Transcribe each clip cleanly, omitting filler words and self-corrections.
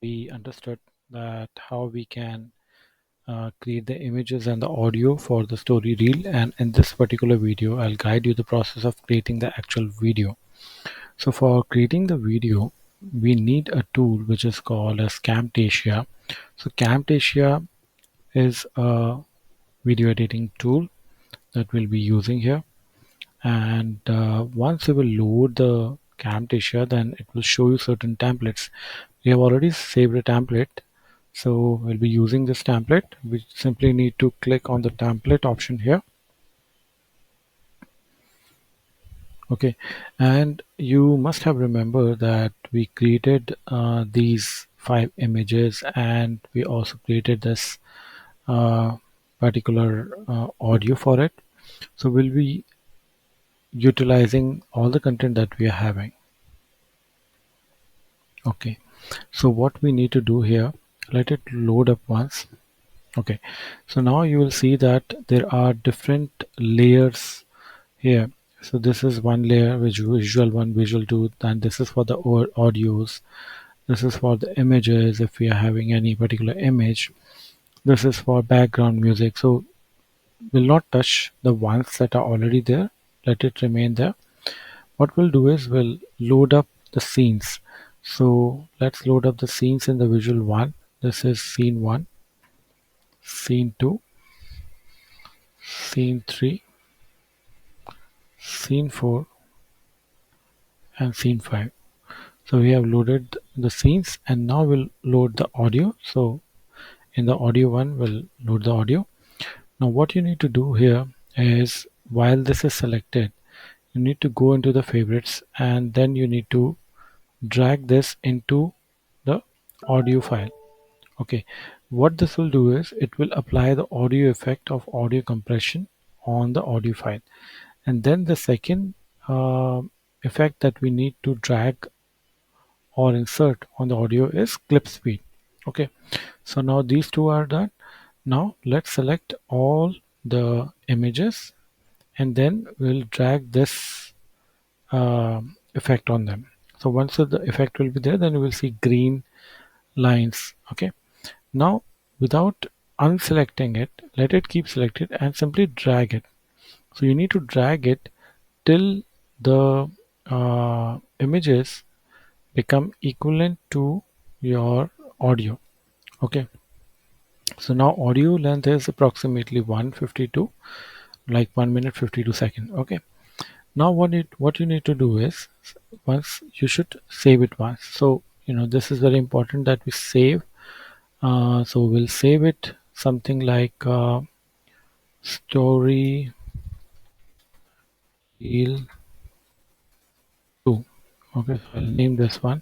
we understood that how we can create the images and the audio for the story reel, and in this particular video I'll guide you the process of creating the actual video. So for creating the video we need a tool which is called as Camtasia. So Camtasia is a video editing tool that we'll be using here, and once you will load the Camtasia, then it will show you certain templates. We have already saved a template, so we'll be using this template. We simply need to click on the template option here. Okay, and you must have remembered that we created these 5 images, and we also created this uh, particular audio for it. So we'll be utilizing all the content that we are having. Okay, so what we need to do here, let it load up once. Okay, so now you will see that there are different layers here. So this is one layer, visual 1, visual 2, and this is for the audios. This is for the images if we are having any particular image. This is for background music. So we'll not touch the ones that are already there. Let it remain there. What we'll do is we'll load up the scenes. So let's load up the scenes in the visual 1. This is scene 1, scene 2, scene 3, scene 4, and scene 5. So we have loaded the scenes, and now we'll load the audio. So in the audio one we'll load the audio. Now what you need to do here is, while this is selected, you need to go into the favorites, and then you need to drag this into the audio file. Okay, what this will do is it will apply the audio effect of audio compression on the audio file, and then the second effect that we need to drag or insert on the audio is clip speed. Okay, so now these two are done. Now let's select all the images, and then we'll drag this effect on them. So once the effect will be there, then you will see green lines. Okay, now without unselecting it, let it keep selected and simply drag it. So you need to drag it till the images become equivalent to your audio. Okay, so now audio length is approximately 152, like 1 minute 52 second. Okay, now what you need to do is, once you should save it once. So this is very important that we save. So we'll save it something like story reel 2. Okay, so I'll name this one,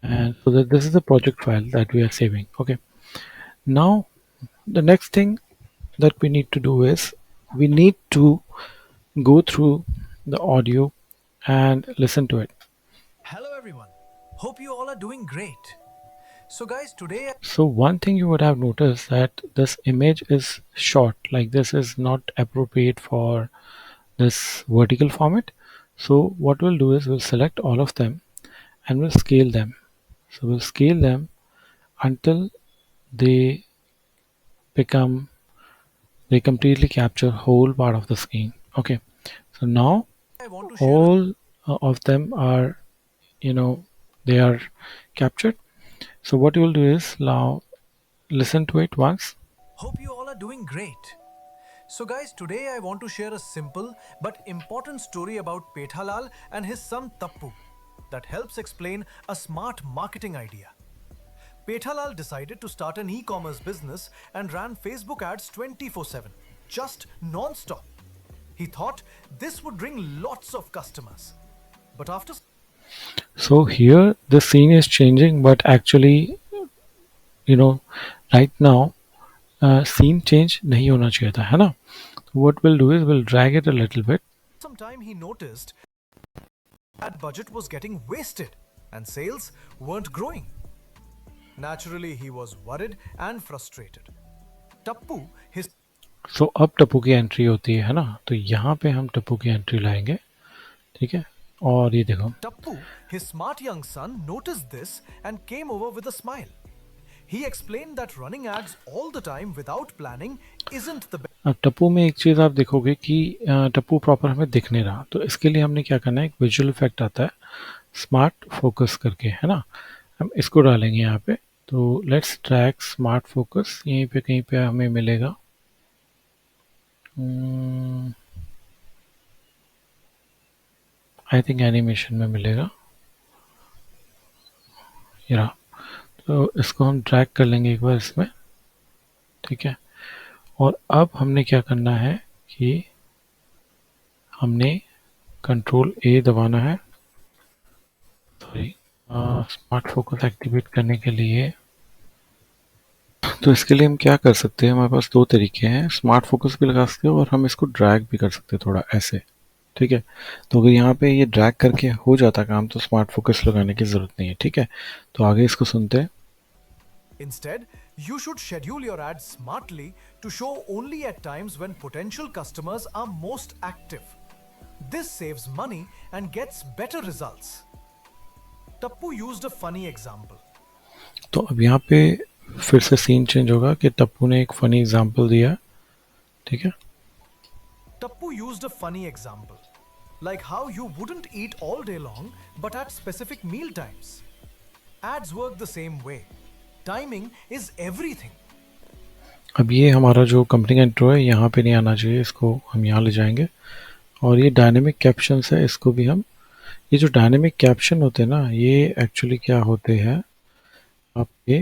and so that this is the project file that we are saving. Okay, now the next thing that we need to do is we need to go through the audio and listen to it. Hello everyone. Hope you all are doing great. So guys, today So one thing you would have noticed that this image is short, like this is not appropriate for this vertical format. So what we'll do is we'll select all of them and we'll scale them. So we'll scale them until they become they completely capture whole part of the screen. Okay, so now I want to share a all of them are, you know they are captured. So what you will do is now listen to it once. hope you all are doing great. So guys, today I want to share a simple but important story about Pethalal and his son Tappu that helps explain a smart marketing idea. Pethalal decided to start an e-commerce business and ran Facebook ads 24/7, just non-stop. He thought this would bring lots of customers. But after So here the scene is changing, but actually, you know right now scene change नहीं होना चाहिए था, है ना? What we'll do is we'll drag it a little bit. some time, he noticed that budget was getting wasted and sales weren't growing. Naturally, he was worried and frustrated. Tappu, his So अब टप्पू की entry होती है ना? तो यहाँ पे हम टप्पू की एंट्री लाएंगे. ठीक है, और ये देखो, Tappu, his smart young son, noticed this and came over with a smile. He explained that running ads all the time without planning isn't the अब टप्पू में एक चीज़ आप देखोगे कि टप्पू प्रॉपर हमें दिख नहीं रहा, तो इसके लिए हमने क्या करना है, एक विजुअल इफेक्ट आता है स्मार्ट फोकस करके, है ना। हम इसको डालेंगे यहाँ पे। तो लेट्स ट्रैक स्मार्ट फोकस, यहीं पे कहीं पे हमें मिलेगा। आई थिंक एनिमेशन में मिलेगा, ये रहा। तो इसको हम ड्रैग कर लेंगे एक बार इसमें, ठीक है। और अब हमने क्या करना है कि हमने कंट्रोल ए दबाना है, सॉरी, स्मार्ट फोकस एक्टिवेट करने के लिए। तो इसके लिए हम क्या कर सकते हैं, हमारे पास दो तरीके हैं, स्मार्ट फोकस भी लगा सकते हैं और हम इसको ड्रैग भी कर सकते हैं थोड़ा ऐसे, ठीक है। तो अगर यहाँ पे ये ड्रैग करके हो जाता काम तो स्मार्ट फोकस लगाने की ज़रूरत नहीं है, ठीक है। तो आगे इसको सुनते हैं। Instead, you should schedule your ads smartly to show only at times when potential customers are most active. This saves money and gets better results. Tappu used a funny example. तो अब यहाँ पे फिर से सीन चेंज होगा कि टप्पू ने एक फनी एग्जांपल दिया, ठीक है। Tappu used a funny example, like how you wouldn't eat all day long but at specific meal times. Ads work the same way. Timing is everything. अब ये हमारा जो कंपनी का इंट्रो है यहाँ पे नहीं आना चाहिए, इसको हम यहाँ ले जाएंगे। और ये डायनेमिक कैप्शंस है, इसको भी हम, ये जो डायनेमिक कैप्शन होते हैं ना, ये एक्चुअली क्या होते हैं आपके,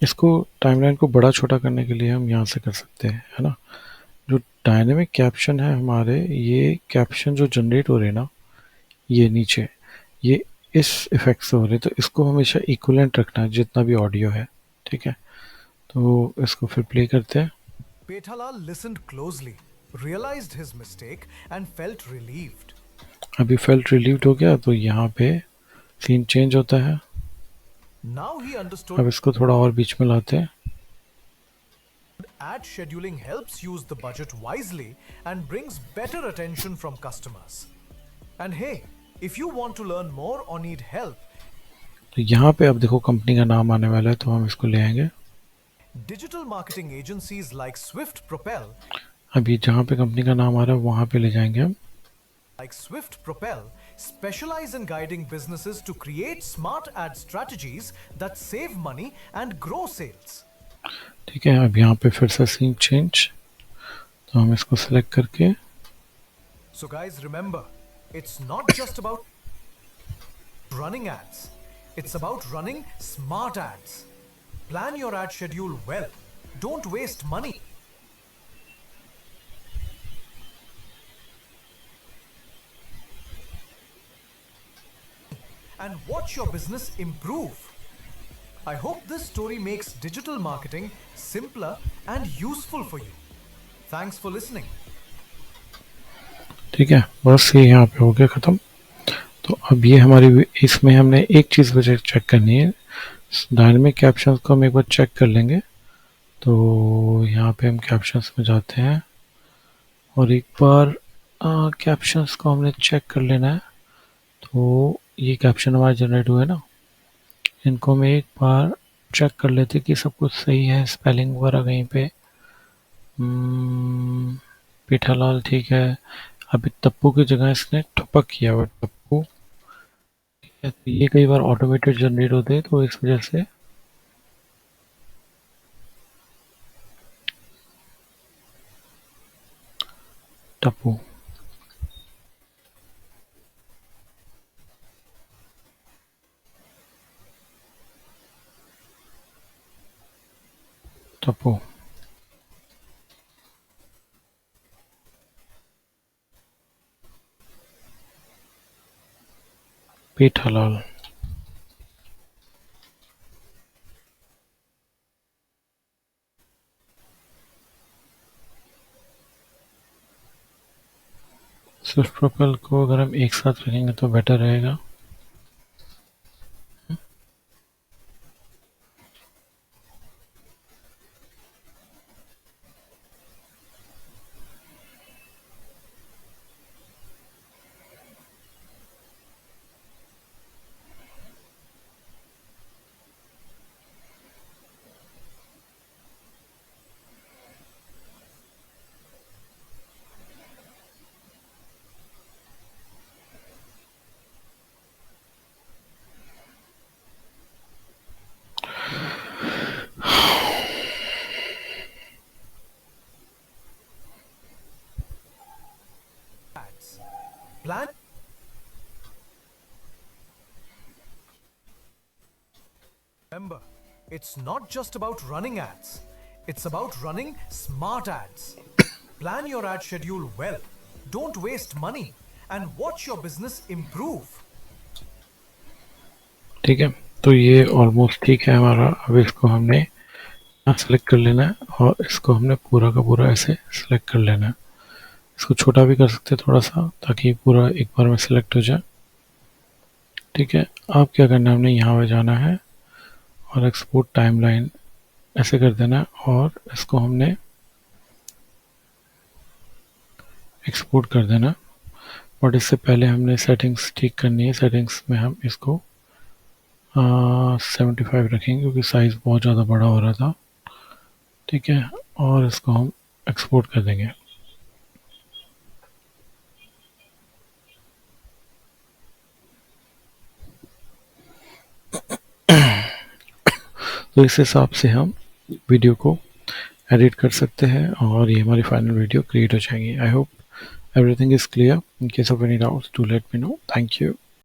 इसको टाइमलाइन को बड़ा छोटा करने के लिए हम यहाँ से कर सकते हैं, है ना। जो डायनेमिक कैप्शन है हमारे, ये कैप्शन जो जनरेट हो रहे हैं ना, ये नीचे, ये इस इफेक्ट से हो रहे, तो इसको हमेशा इक्वलेंट रखना है जितना भी ऑडियो है, ठीक है। तो इसको फिर प्ले करते हैं। Pethalal listened closely, realized his mistake, and felt relieved. अभी फेल्ट रिलीव्ड हो गया, तो यहाँ पे सीन चेंज होता है। Now he अब understood इसको थोड़ा और बीच में लाते हैं। ad scheduling helps use the budget wisely and brings better attention from customers. And hey, if you want to learn more or need help, तो यहाँ पे अब देखो कंपनी का नाम आने वाला है, तो हम इसको ले आएंगे। digital marketing agencies like Swift Propel, अभी जहाँ पे कंपनी का नाम आ रहा है वहाँ पे ले जाएंगे हम। specialize in guiding businesses to create smart ad strategies that save money and grow sales. ठीक है, अब यहाँ पे फिर से सीन चेंज, तो हम इसको सेलेक्ट करके, So guys, remember, it's not just about running ads. It's about running smart ads. Plan your ad schedule well. Don't waste money. And watch your business improve. I hope this story makes digital marketing simpler and useful for you. Thanks for listening. ठीक है, बस ये यहाँ पे हो गया ख़त्म। तो अब ये हमारी, इसमें हमने एक चीज़ वजह चेक करनी है, डायनेमिक कैप्शंस को हम एक बार चेक कर लेंगे। तो यहाँ पे हम कैप्शंस में जाते हैं और एक बार कैप्शंस को हमने चेक कर लेना है। तो ये कैप्शन हमारे जनरेट हुए ना, इनको हम एक बार चेक कर लेते कि सब कुछ सही है, स्पेलिंग वगैरह कहीं पे। पीठालाल ठीक है। अभी तप्पू की जगह इसने ठुपक किया हुआ, टप्पू, ठीक है। तो ये कई बार ऑटोमेटेड जनरेट होते हैं, तो इस वजह से टप्पू, टप्पू, पीठालाल। स्विफ्ट प्रोपेल को अगर हम एक साथ रखेंगे तो बेटर रहेगा। Remember, it's not just about running ads, it's about running smart ads. Plan your ad schedule well, don't waste money, and watch your business improve. ठीक है, तो ये ऑलमोस्ट ठीक है हमारा। अब इसको हमने यहाँ सेलेक्ट कर लेना है और इसको हमने पूरा का पूरा ऐसे सेलेक्ट कर लेना है। इसको छोटा भी कर सकते हैं थोड़ा सा, ताकि पूरा एक बार में सेलेक्ट हो जाए। ठीक है, अब क्या करना है, हमने यहाँ पे जाना है और एक्सपोर्ट टाइमलाइन ऐसे कर देना है और इसको हमने एक्सपोर्ट कर देना। बट इससे पहले हमने सेटिंग्स ठीक करनी है। सेटिंग्स में हम इसको 75 रखेंगे क्योंकि साइज़ बहुत ज़्यादा बड़ा हो रहा था। ठीक है, और इसको हम एक्सपोर्ट कर देंगे। तो इस हिसाब से हम वीडियो को एडिट कर सकते हैं और ये हमारी फाइनल वीडियो क्रिएट हो जाएगी। I hope everything is clear. In case of any doubts, do let me know. Thank you.